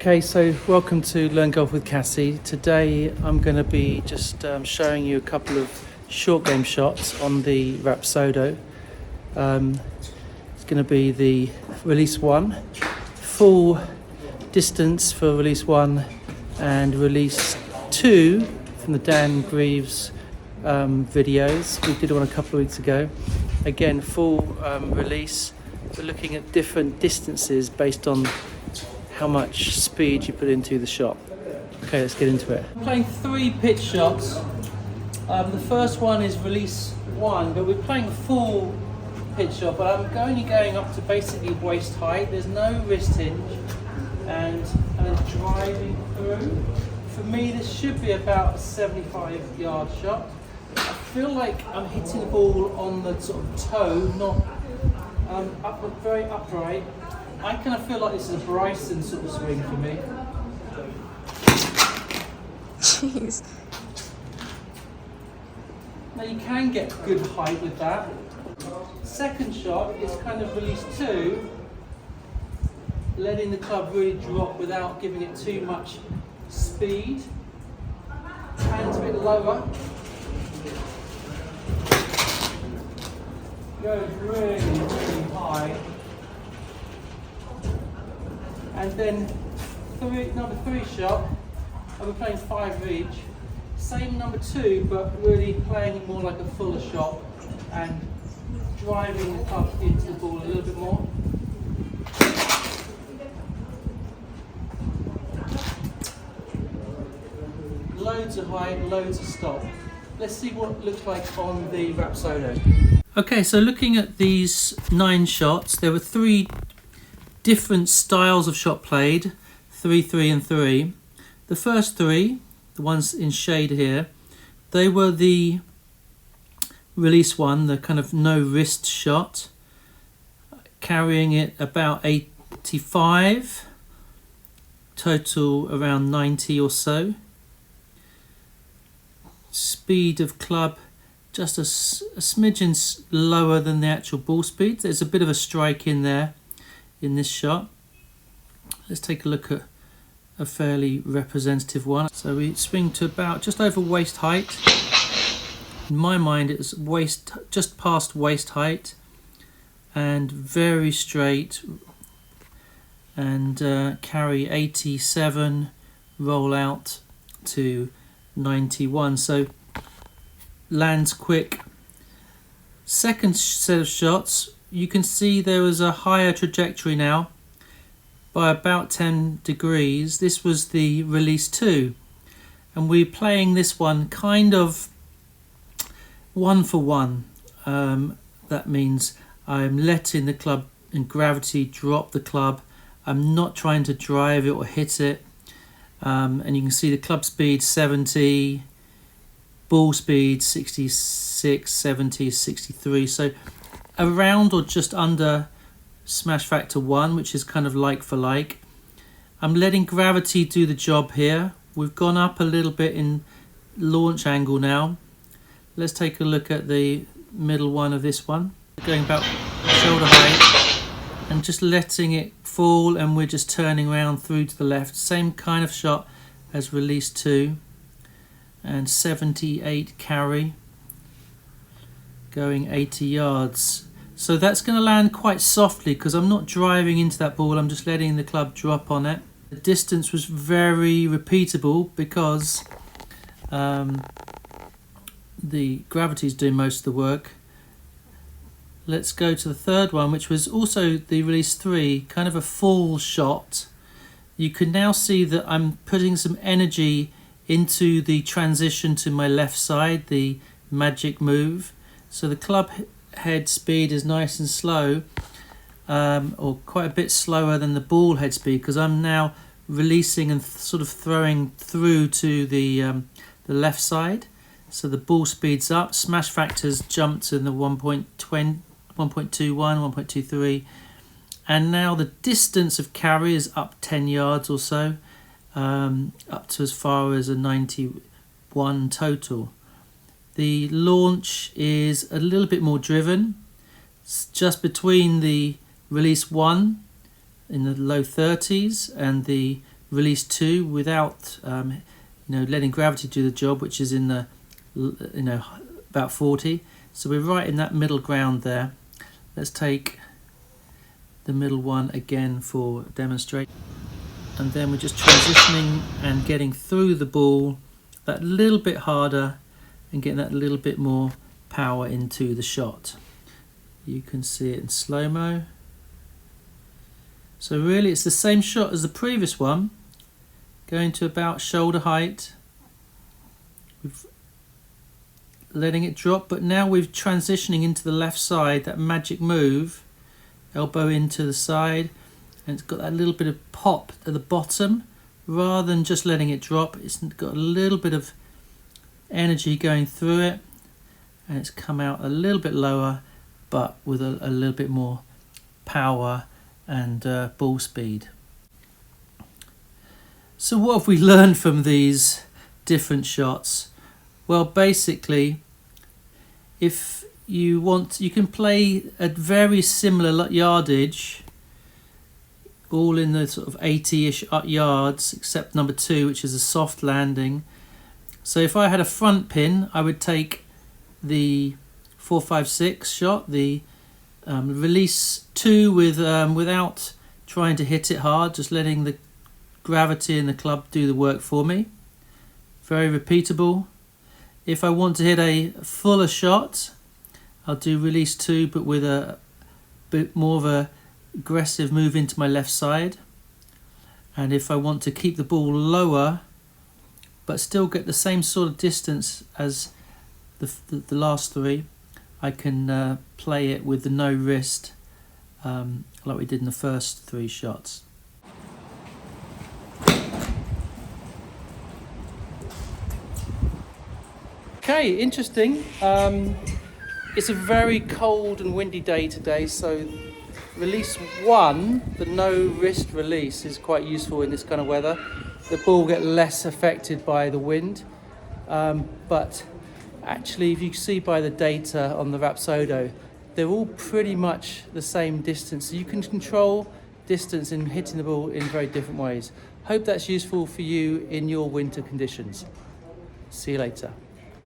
Okay, so welcome to Learn Golf with Cassie. Today I'm going to be just showing you a couple of short game shots on the Rapsodo. It's going to be the release 1, full distance for release 1, and release 2 from the Dan Grieves videos. We did one a couple of weeks ago. Again, full release. We're looking at different distances based on how much speed you put into the shot. Okay, let's get into it. I'm playing 3 pitch shots. The first one is release 1, but we're playing a full pitch shot, but I'm only going up to basically waist height. There's no wrist hinge, and I'm driving through. For me, this should be about a 75-yard shot. I feel like I'm hitting the ball on the sort of toe, not very upright. I kind of feel like this is a Bryson sort of swing for me. Jeez. Now you can get good height with that. Second shot is kind of release 2, letting the club really drop without giving it too much speed. Hands a bit lower. Goes really, really high. And then number 3 shot, and we're playing 5 each. Same number 2, but really playing it more like a fuller shot and driving the club into the ball a little bit more. Loads of height, loads of stop. Let's see what it looks like on the Rapsodo. Okay, so looking at these 9 shots, there were 3 different styles of shot played, 3, 3 and 3. The first 3, the ones in shade here, they were the release 1, the kind of no wrist shot, carrying it about 85, total around 90 or so. Speed of club just a smidgen lower than the actual ball speed. There's a bit of a strike in there in this shot. Let's take a look at a fairly representative one. So we swing to about just over waist height. In my mind, it's just past waist height, and very straight, and carry 87, roll out to 91. So lands quick. Second set of shots, you can see there was a higher trajectory now by about 10 degrees. This was the release 2, and we're playing this one kind of 1 for 1. That means I'm letting the club and gravity drop the club. I'm not trying to drive it or hit it, and you can see the club speed 70, ball speed 66, 70, 63. So around or just under smash factor 1, which is kind of like for like. I'm letting gravity do the job here. We've gone up a little bit in launch angle now. Let's take a look at the middle one of this one. Going about shoulder height and just letting it fall, and we're just turning around through to the left. Same kind of shot as release 2, and 78 carry, going 80 yards. So that's going to land quite softly because I'm not driving into that ball, I'm just letting the club drop on it. The distance was very repeatable because the gravity is doing most of the work. Let's go to the third one, which was also the release 3, kind of a full shot. You can now see that I'm putting some energy into the transition to my left side, the magic move. So the club head speed is nice and slow, or quite a bit slower than the ball head speed, because I'm now releasing and sort of throwing through to the left side. So the ball speeds up, smash factors jump to the 1.21, 1.23, and now the distance of carry is up 10 yards or so, up to as far as a 91 total. The launch is a little bit more driven. It's just between the release 1 in the low 30s and the release 2 without letting gravity do the job, which is in the about 40. So we're right in that middle ground there. Let's take the middle one again for demonstration, and then we're just transitioning and getting through the ball that little bit harder and getting that little bit more power into the shot. You can see it in slow-mo. So really it's the same shot as the previous one, going to about shoulder height, letting it drop, but now we're transitioning into the left side, that magic move, elbow into the side, and it's got that little bit of pop at the bottom. Rather than just letting it drop, it's got a little bit of energy going through it, and it's come out a little bit lower, but with a little bit more power and ball speed. So what have we learned from these different shots? Well, basically, if you want, you can play at very similar yardage, all in the sort of 80-ish yards, except number 2, which is a soft landing. So if I had a front pin, I would take the 4-5-6 shot, the release 2 without trying to hit it hard, just letting the gravity and the club do the work for me. Very repeatable. If I want to hit a fuller shot, I'll do release 2, but with a bit more of a aggressive move into my left side. And if I want to keep the ball lower but still get the same sort of distance as the last 3, I can play it with the no wrist, like we did in the first 3 shots. Okay, interesting. It's a very cold and windy day today, so release 1, the no wrist release, is quite useful in this kind of weather. The ball gets less affected by the wind, but actually, if you see by the data on the Rapsodo, they're all pretty much the same distance. So you can control distance in hitting the ball in very different ways. Hope that's useful for you in your winter conditions. See you later.